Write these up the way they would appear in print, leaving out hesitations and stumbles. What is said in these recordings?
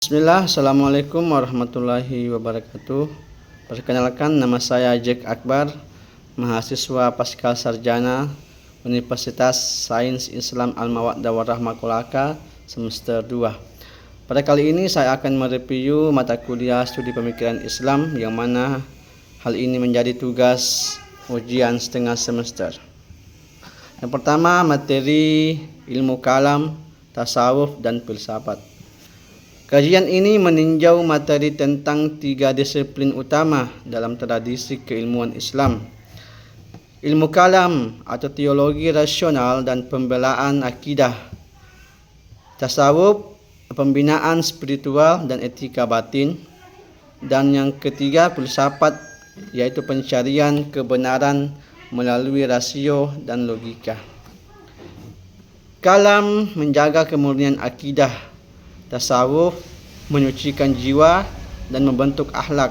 Bismillah, Assalamualaikum warahmatullahi wabarakatuh. Perkenalkan, nama saya Jack Akbar, mahasiswa Pasca Sarjana Universitas Sains Islam Al-Mawaddah Warahmah Kolaka semester 2. Pada kali ini saya akan mereview mata kuliah studi pemikiran Islam yang mana hal ini menjadi tugas ujian setengah semester. Yang pertama, materi ilmu kalam, tasawuf, dan filsafat. Kajian ini meninjau materi tentang 3 disiplin utama dalam tradisi keilmuan Islam: ilmu kalam atau teologi rasional dan pembelaan akidah, tasawuf, pembinaan spiritual dan etika batin, dan yang ketiga filsafat, yaitu pencarian kebenaran melalui rasio dan logika. Kalam menjaga kemurnian akidah, tasawuf menyucikan jiwa dan membentuk akhlak,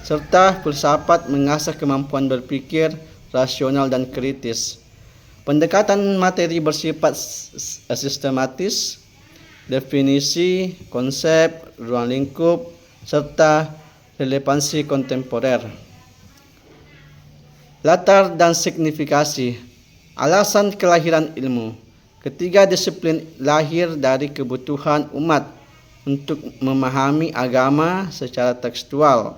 serta filsafat mengasah kemampuan berpikir rasional dan kritis. Pendekatan materi bersifat sistematis, definisi, konsep, ruang lingkup, serta relevansi kontemporer. Latar dan signifikasi. Alasan kelahiran ilmu. Ketiga disiplin lahir dari kebutuhan umat untuk memahami agama secara tekstual,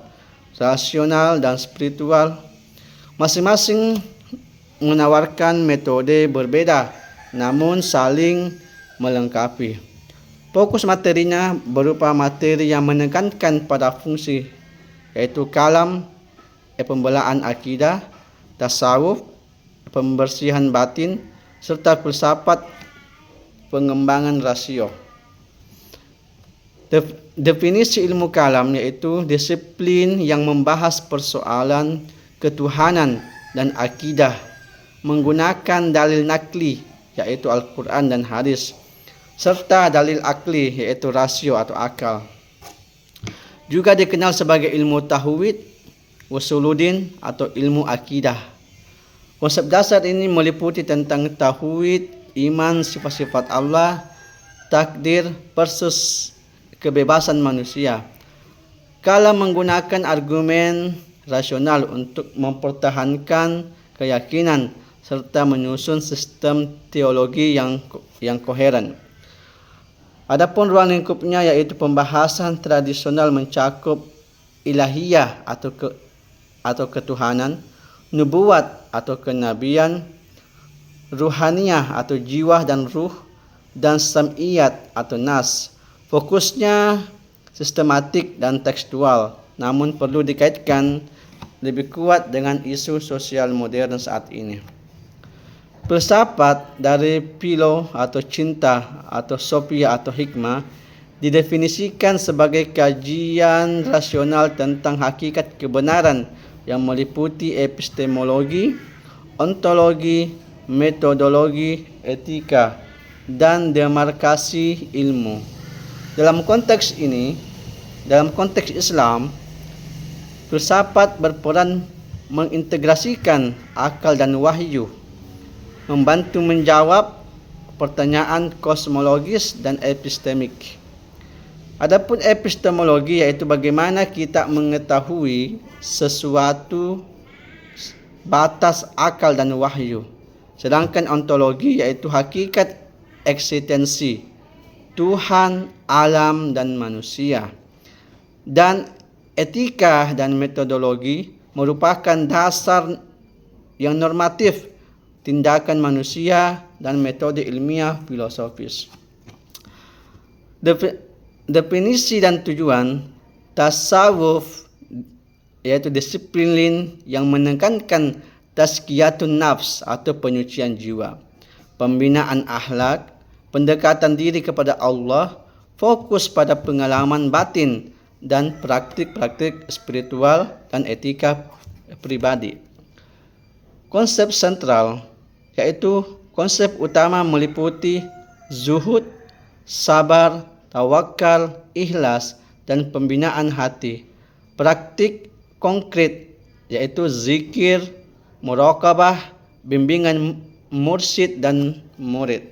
rasional, dan spiritual. Masing-masing menawarkan metode berbeda namun saling melengkapi. Fokus materinya berupa materi yang menekankan pada fungsi, yaitu kalam, pembelaan akidah, tasawuf, pembersihan batin, serta filsafat, pengembangan rasio. Definisi ilmu kalam yaitu disiplin yang membahas persoalan ketuhanan dan akidah menggunakan dalil nakli, yaitu Al-Quran dan hadis, serta dalil akli, yaitu rasio atau akal. Juga dikenal sebagai ilmu tauhid, usuluddin atau ilmu akidah. Konsep dasar ini meliputi tentang tauhid, iman, sifat-sifat Allah, takdir versus kebebasan manusia. Kalam menggunakan argumen rasional untuk mempertahankan keyakinan serta menyusun sistem teologi yang koheren. Adapun ruang lingkupnya yaitu pembahasan tradisional mencakup ilahiyah atau ketuhanan, nubuat atau kenabian, ruhaniyah atau jiwa dan ruh, dan sam'iyat atau nas. Fokusnya sistematik dan tekstual, namun perlu dikaitkan lebih kuat dengan isu sosial modern saat ini. Filsafat dari philo atau cinta atau sophia atau hikmah didefinisikan sebagai kajian rasional tentang hakikat kebenaran yang meliputi epistemologi, ontologi, metodologi, etika, dan demarkasi ilmu. Dalam konteks Islam, filsafat berperan mengintegrasikan akal dan wahyu, membantu menjawab pertanyaan kosmologis dan epistemik. Adapun epistemologi yaitu bagaimana kita mengetahui sesuatu batas akal dan wahyu. Sedangkan ontologi yaitu hakikat eksistensi Tuhan, alam, dan manusia. Dan etika dan metodologi merupakan dasar yang normatif tindakan manusia dan metode ilmiah filosofis. Definisi dan tujuan. Tasawuf yaitu disiplin yang menekankan tazkiyatun nafs atau penyucian jiwa, pembinaan akhlak, pendekatan diri kepada Allah, fokus pada pengalaman batin dan praktik-praktik spiritual dan etika pribadi. Konsep sentral yaitu konsep utama meliputi zuhud, sabar, tawakal, ikhlas, dan pembinaan hati. Praktik konkret yaitu zikir, muraqabah, bimbingan mursyid dan murid.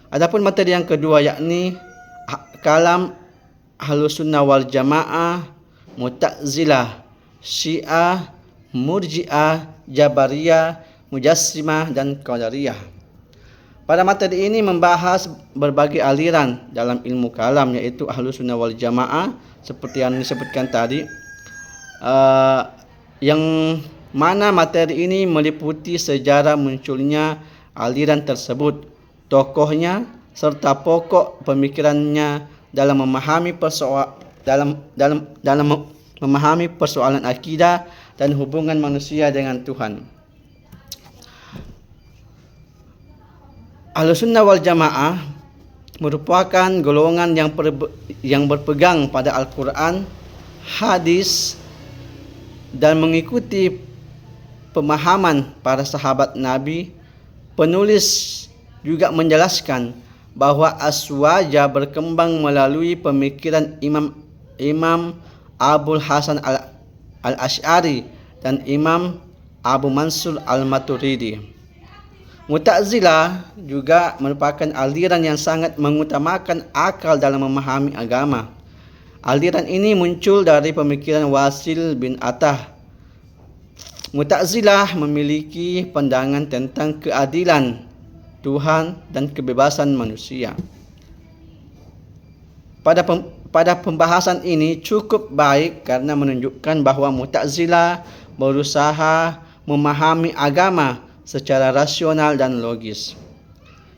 Adapun materi yang kedua yakni kalam Ahlussunnah wal Jamaah, Mu'tazilah, Syiah, Murji'ah, Jabariyah, Mujassimah, dan Qadariyah. Pada materi ini membahas berbagai aliran dalam ilmu kalam, yaitu Ahlussunnah wal Jamaah seperti yang disebutkan tadi, yang mana materi ini meliputi sejarah munculnya aliran tersebut, tokohnya, serta pokok pemikirannya dalam memahami memahami persoalan akidah dan hubungan manusia dengan Tuhan. Ahlussunnah wal Jamaah merupakan golongan yang berpegang pada Al-Quran, hadis, dan mengikuti pemahaman para sahabat Nabi. Penulis juga menjelaskan bahwa aswaja berkembang melalui pemikiran Imam Abul Hasan al-Asy'ari dan Imam Abu Mansur al-Maturidi. Mu'tazilah juga merupakan aliran yang sangat mengutamakan akal dalam memahami agama. Aliran ini muncul dari pemikiran Wasil bin Atah. Mu'tazilah memiliki pandangan tentang keadilan Tuhan dan kebebasan manusia. Pada pembahasan ini cukup baik karena menunjukkan bahwa Mu'tazilah berusaha memahami agama secara rasional dan logis.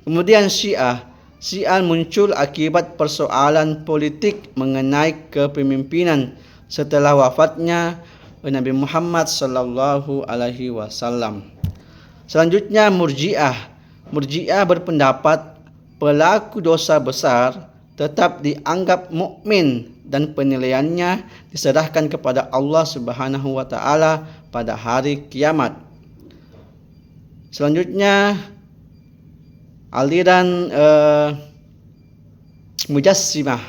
Kemudian Syiah muncul akibat persoalan politik mengenai kepemimpinan setelah wafatnya Nabi Muhammad sallallahu alaihi wasallam. Selanjutnya Murji'ah berpendapat pelaku dosa besar tetap dianggap mukmin dan penilaiannya diserahkan kepada Allah Subhanahu wa taala pada hari kiamat. Selanjutnya aliran Mujassimah,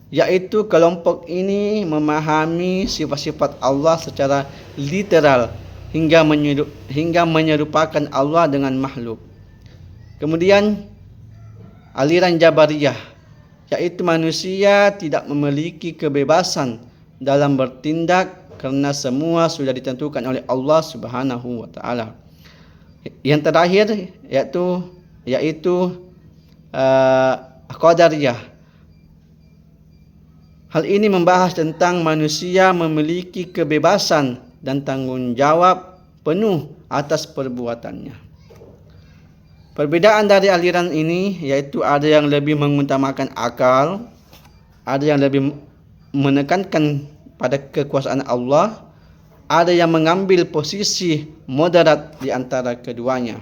yaitu kelompok ini memahami sifat-sifat Allah secara literal hingga menyerupakan Allah dengan makhluk. Kemudian aliran Jabariyah, yaitu manusia tidak memiliki kebebasan dalam bertindak karena semua sudah ditentukan oleh Allah Subhanahu wa taala. Yang terakhir yaitu Qadariyah. Hal ini membahas tentang manusia memiliki kebebasan dan tanggung jawab penuh atas perbuatannya. Perbedaan dari aliran ini yaitu ada yang lebih mengutamakan akal, ada yang lebih menekankan pada kekuasaan Allah, ada yang mengambil posisi moderat di antara keduanya.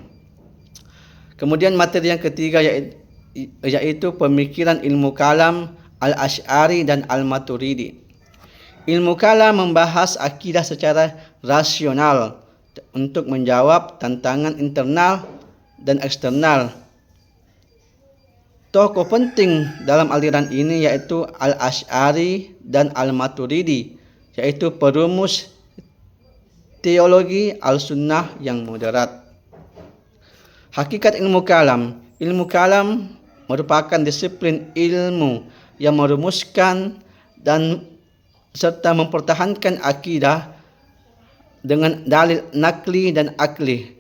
Kemudian materi yang ketiga yaitu pemikiran ilmu kalam al-Asy'ari dan al-Maturidi. Ilmu kalam membahas akidah secara rasional untuk menjawab tantangan internal dan eksternal. Tokoh penting dalam aliran ini yaitu al-Asy'ari dan al-Maturidi, yaitu perumus teologi al-sunnah yang moderat. Hakikat ilmu kalam merupakan disiplin ilmu yang merumuskan dan serta mempertahankan akidah dengan dalil nakli dan akli,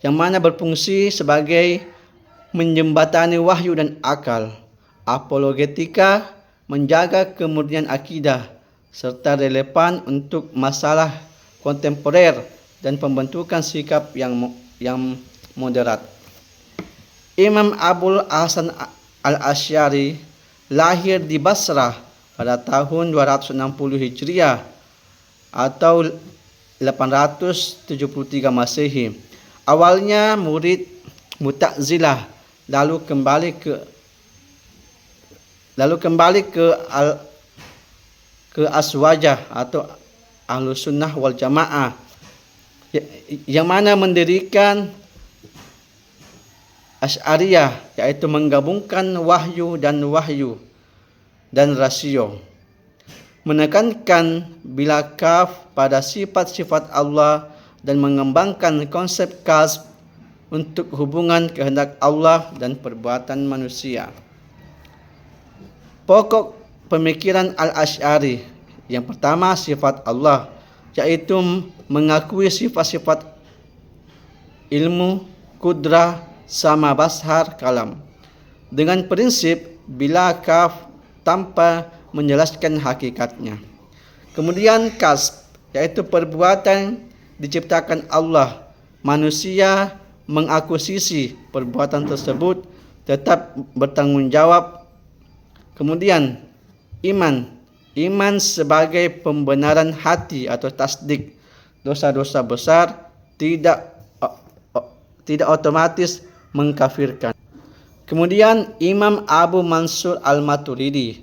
yang mana berfungsi sebagai menjembatani wahyu dan akal. Apologetika menjaga kemurnian akidah serta relevan untuk masalah kontemporer dan pembentukan sikap yang moderat. Imam Abul Hasan al-Asy'ari lahir di Basrah pada tahun 260 Hijriah atau 873 Masehi. Awalnya murid Mu'tazilah, lalu kembali ke Aswajah atau Ahlussunnah wal Jamaah, yang mana mendirikan Asy'ariyah, yaitu menggabungkan wahyu dan rasio, menekankan bila kaf pada sifat-sifat Allah dan mengembangkan konsep kasb untuk hubungan kehendak Allah dan perbuatan manusia. Pokok pemikiran Al-Asy'ari. Yang pertama sifat Allah, yaitu mengakui sifat-sifat ilmu, kudrah, sama bashar, kalam, dengan prinsip bila kaf tanpa menjelaskan hakikatnya. Kemudian kasb, yaitu perbuatan diciptakan Allah. Manusia mengakuisisi perbuatan tersebut, tetap bertanggung jawab. Kemudian iman sebagai pembenaran hati atau tasdik. Dosa-dosa besar tidak otomatis mengkafirkan. Kemudian Imam Abu Mansur Al-Maturidi,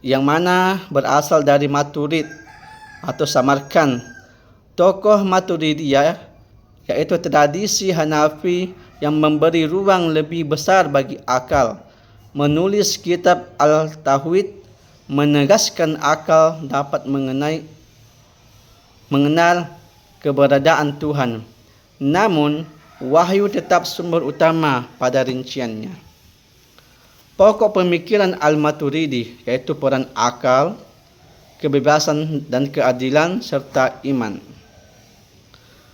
yang mana berasal dari Maturid atau Samarkand. Tokoh Maturidiyah, yaitu tradisi Hanafi yang memberi ruang lebih besar bagi akal, menulis kitab Al-Tauhid, menegaskan akal dapat mengenal keberadaan Tuhan. Namun, wahyu tetap sumber utama pada rinciannya. Pokok pemikiran Al-Maturidi yaitu peran akal, kebebasan dan keadilan, serta iman.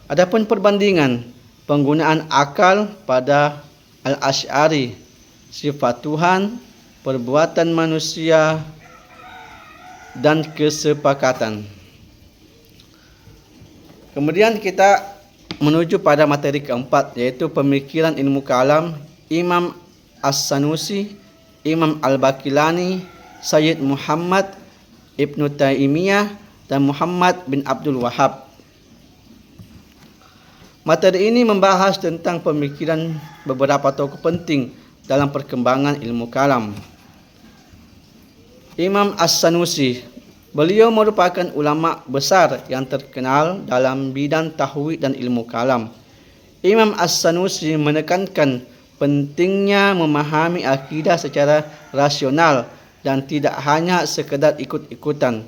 Adapun perbandingan penggunaan akal pada Al-Asy'ari, sifat Tuhan, perbuatan manusia, dan kesepakatan. Kemudian kita menuju pada materi keempat, yaitu pemikiran ilmu kalam Imam As-Sanusi, Imam Al-Baqillani, Sayyid Muhammad Ibnu Taimiyah, dan Muhammad bin Abdul Wahhab. Materi ini membahas tentang pemikiran beberapa tokoh penting dalam perkembangan ilmu kalam. Imam As-Sanusi, beliau merupakan ulama besar yang terkenal dalam bidang tauhid dan ilmu kalam. Imam As-Sanusi menekankan pentingnya memahami akidah secara rasional dan tidak hanya sekedar ikut-ikutan.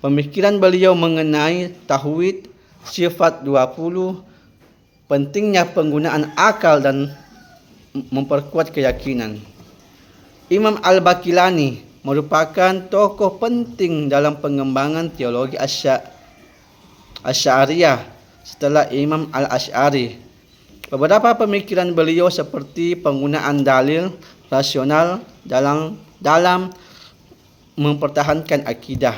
Pemikiran beliau mengenai tauhid, sifat 20, pentingnya penggunaan akal dan memperkuat keyakinan. Imam Al-Baqillani merupakan tokoh penting dalam pengembangan teologi Asy'ariyah setelah Imam Al-Asy'ari. Beberapa pemikiran beliau seperti penggunaan dalil rasional dalam mempertahankan akidah,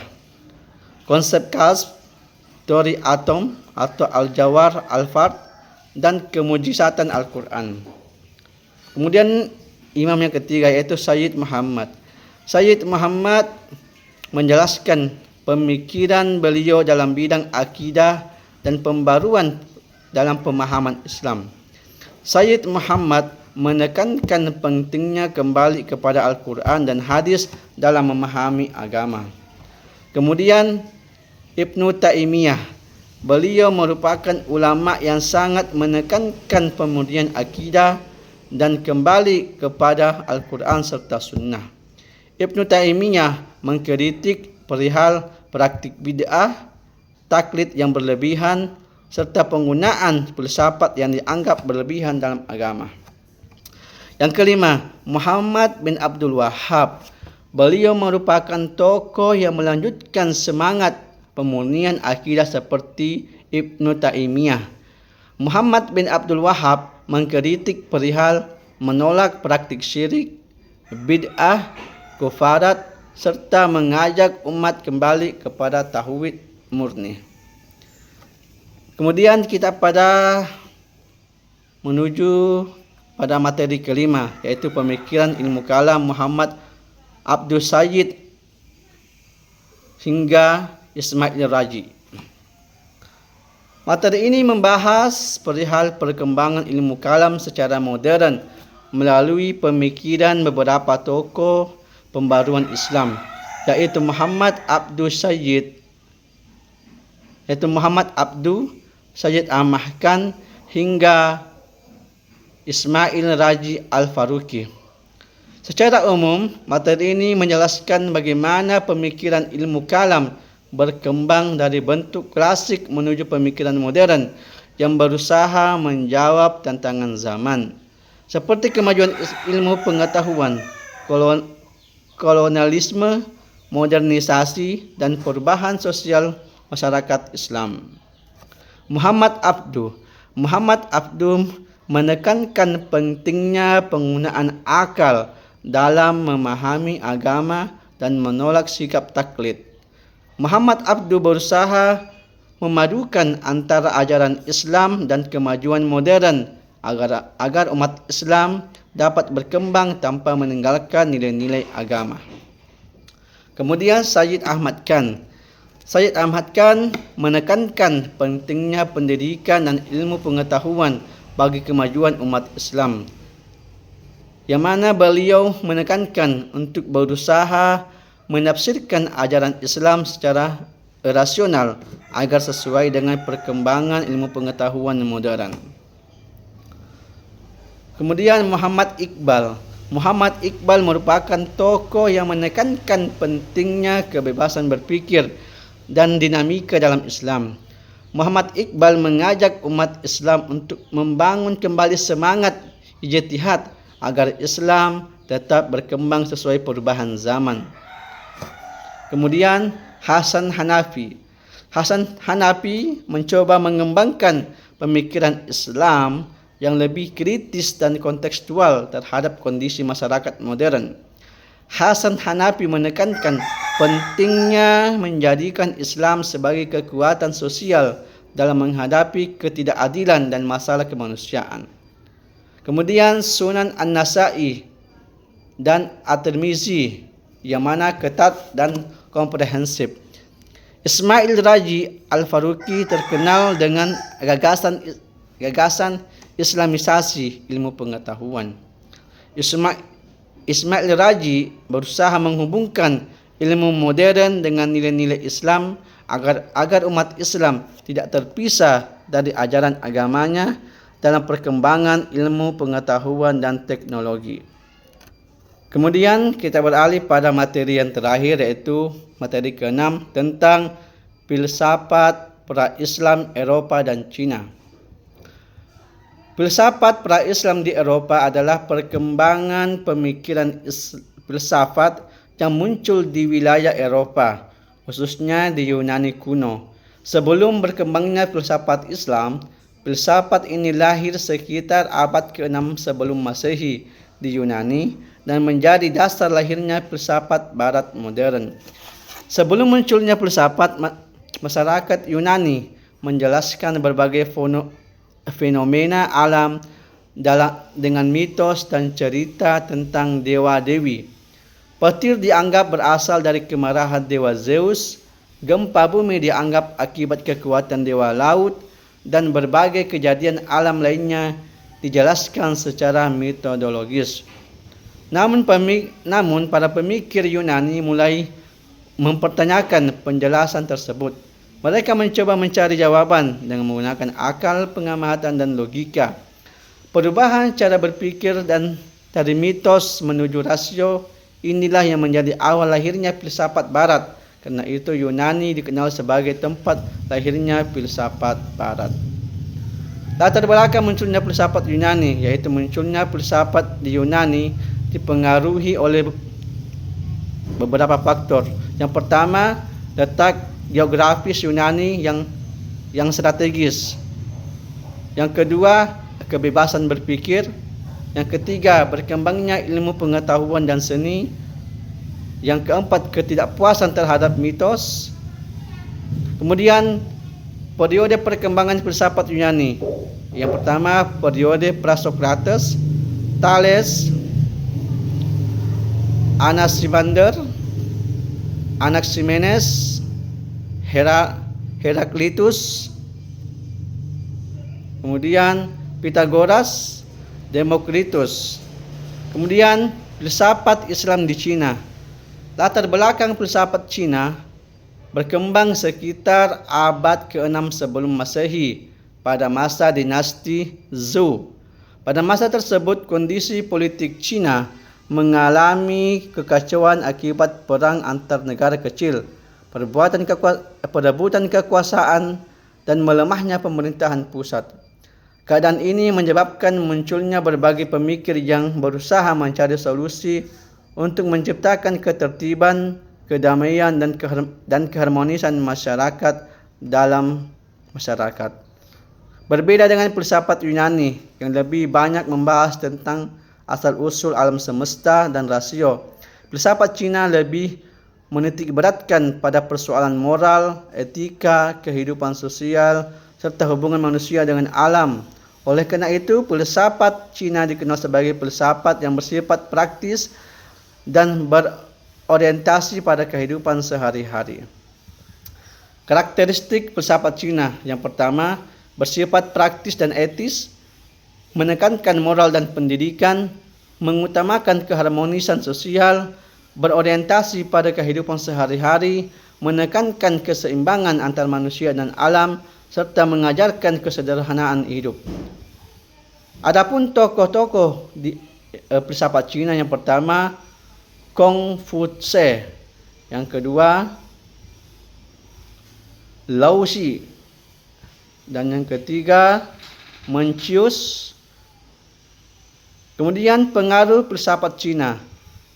konsep kasb, teori atom atau al-jawhar al-fard, dan kemujizatan Al-Quran. Kemudian imam yang ketiga yaitu Sayyid Muhammad. Sayyid Muhammad menjelaskan pemikiran beliau dalam bidang akidah dan pembaruan dalam pemahaman Islam. Sayyid Muhammad menekankan pentingnya kembali kepada Al-Quran dan hadis dalam memahami agama. Kemudian Ibnu Taimiyah, beliau merupakan ulama yang sangat menekankan pemurnian akidah dan kembali kepada Al-Quran serta Sunnah. Ibnu Taimiyah mengkritik perihal praktik bid'ah, taklid yang berlebihan, serta penggunaan filsafat yang dianggap berlebihan dalam agama. Yang kelima, Muhammad bin Abdul Wahhab. Beliau merupakan tokoh yang melanjutkan semangat pemurnian akidah seperti Ibnu Taimiyah. Muhammad bin Abdul Wahhab mengkritik perihal menolak praktik syirik, bid'ah, kufarat, serta mengajak umat kembali kepada tauhid murni. Kemudian kita menuju pada materi kelima, yaitu pemikiran ilmu kalam Muhammad Abdul Sayyid hingga Ismail Raji. Materi ini membahas perihal perkembangan ilmu kalam secara modern melalui pemikiran beberapa tokoh pembaruan Islam, yaitu Muhammad Abdul Sayyid Al-Mahkan hingga Ismail Raji Al-Faruqi. Secara umum, materi ini menjelaskan bagaimana pemikiran ilmu kalam berkembang dari bentuk klasik menuju pemikiran modern yang berusaha menjawab tantangan zaman, seperti kemajuan ilmu pengetahuan, kolonialisme, modernisasi, dan perubahan sosial masyarakat Islam. Muhammad Abduh menekankan pentingnya penggunaan akal dalam memahami agama dan menolak sikap taklid. Muhammad Abduh berusaha memadukan antara ajaran Islam dan kemajuan modern agar umat Islam dapat berkembang tanpa meninggalkan nilai-nilai agama. Kemudian Sayyid Ahmad Khan menekankan pentingnya pendidikan dan ilmu pengetahuan bagi kemajuan umat Islam, yang mana beliau menekankan untuk berusaha menafsirkan ajaran Islam secara rasional agar sesuai dengan perkembangan ilmu pengetahuan modern. Kemudian Muhammad Iqbal merupakan tokoh yang menekankan pentingnya kebebasan berpikir dan dinamika dalam Islam. Muhammad Iqbal mengajak umat Islam untuk membangun kembali semangat ijtihad agar Islam tetap berkembang sesuai perubahan zaman. Kemudian Hasan Hanafi mencoba mengembangkan pemikiran Islam yang lebih kritis dan kontekstual terhadap kondisi masyarakat modern. Hasan Hanafi menekankan pentingnya menjadikan Islam sebagai kekuatan sosial dalam menghadapi ketidakadilan dan masalah kemanusiaan. Kemudian Sunan An-Nasa'i dan At-Tirmizi yang mana ketat dan komprehensif. Ismail Raji Al-Faruqi terkenal dengan gagasan Islamisasi ilmu pengetahuan. Ismail Raji berusaha menghubungkan ilmu modern dengan nilai-nilai Islam agar umat Islam tidak terpisah dari ajaran agamanya dalam perkembangan ilmu pengetahuan dan teknologi. Kemudian kita beralih pada materi yang terakhir, yaitu materi ke-6 tentang filsafat pra-Islam Eropa dan Cina. Filsafat pra-Islam di Eropa adalah perkembangan pemikiran filsafat yang muncul di wilayah Eropa, khususnya di Yunani kuno. Sebelum berkembangnya filsafat Islam, filsafat ini lahir sekitar abad ke-6 sebelum Masehi di Yunani dan menjadi dasar lahirnya filsafat Barat modern. Sebelum munculnya filsafat, masyarakat Yunani menjelaskan berbagai fenomena alam dengan mitos dan cerita tentang dewa-dewi. Petir dianggap berasal dari kemarahan dewa Zeus, gempa bumi dianggap akibat kekuatan dewa laut, dan berbagai kejadian alam lainnya dijelaskan secara metodologis. Namun para pemikir Yunani mulai mempertanyakan penjelasan tersebut. Mereka mencoba mencari jawaban dengan menggunakan akal, pengamatan, dan logika. Perubahan cara berpikir dan dari mitos menuju rasio inilah yang menjadi awal lahirnya filsafat Barat. Karena itu Yunani dikenal sebagai tempat lahirnya filsafat Barat. Latar belakang munculnya filsafat Yunani, yaitu munculnya filsafat di Yunani dipengaruhi oleh beberapa faktor. Yang pertama, letak geografis Yunani yang strategis. Yang kedua, kebebasan berpikir. Yang ketiga, berkembangnya ilmu pengetahuan dan seni. Yang keempat, ketidakpuasan terhadap mitos. Kemudian, periode perkembangan filsafat Yunani. Yang pertama, periode Prasokrates, Thales, Anaximander, Anaximenes, Heraklitus, kemudian Pythagoras, Demokritus. Kemudian filsafat Islam di Cina. Latar belakang filsafat Cina berkembang sekitar abad ke-6 sebelum Masehi pada masa dinasti Zhou. Pada masa tersebut kondisi politik Cina mengalami kekacauan akibat perang antar negara kecil, perebutan kekuasaan, dan melemahnya pemerintahan pusat. Keadaan ini menyebabkan munculnya berbagai pemikir yang berusaha mencari solusi untuk menciptakan ketertiban kedamaian dan keharmonisan masyarakat dalam masyarakat. Berbeda dengan filsafat Yunani yang lebih banyak membahas tentang asal-usul alam semesta dan rasio, filsafat Cina lebih menitik beratkan pada persoalan moral, etika, kehidupan sosial, serta hubungan manusia dengan alam. Oleh karena itu, filsafat Cina dikenal sebagai filsafat yang bersifat praktis dan berorientasi pada kehidupan sehari-hari. Karakteristik filsafat Cina yang pertama, bersifat praktis dan etis, menekankan moral dan pendidikan, mengutamakan keharmonisan sosial, berorientasi pada kehidupan sehari-hari, menekankan keseimbangan antar manusia dan alam, serta mengajarkan kesederhanaan hidup. Adapun tokoh-tokoh di filsafat Cina, yang pertama Kongfuce, yang kedua Lao Xi, dan yang ketiga Mencius. Kemudian pengaruh filsafat Cina.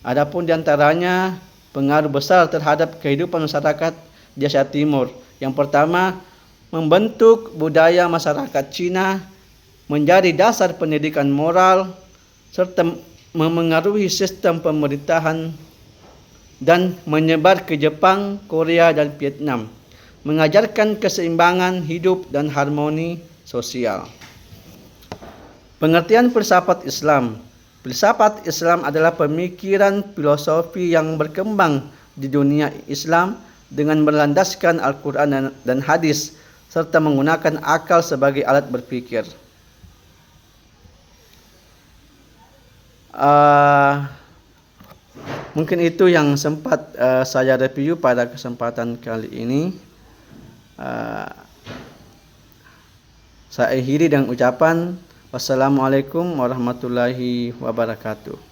Adapun diantaranya pengaruh besar terhadap kehidupan masyarakat di Asia Timur. Yang pertama, membentuk budaya masyarakat Cina menjadi dasar pendidikan moral, serta memengaruhi sistem pemerintahan dan menyebar ke Jepang, Korea, dan Vietnam, mengajarkan keseimbangan hidup dan harmoni sosial. Pengertian filsafat Islam. Filsafat Islam adalah pemikiran filosofi yang berkembang di dunia Islam dengan berlandaskan Al-Quran dan hadis, serta menggunakan akal sebagai alat berpikir. Mungkin itu yang sempat saya review pada kesempatan kali ini. Saya akhiri dengan ucapan wassalamualaikum warahmatullahi wabarakatuh.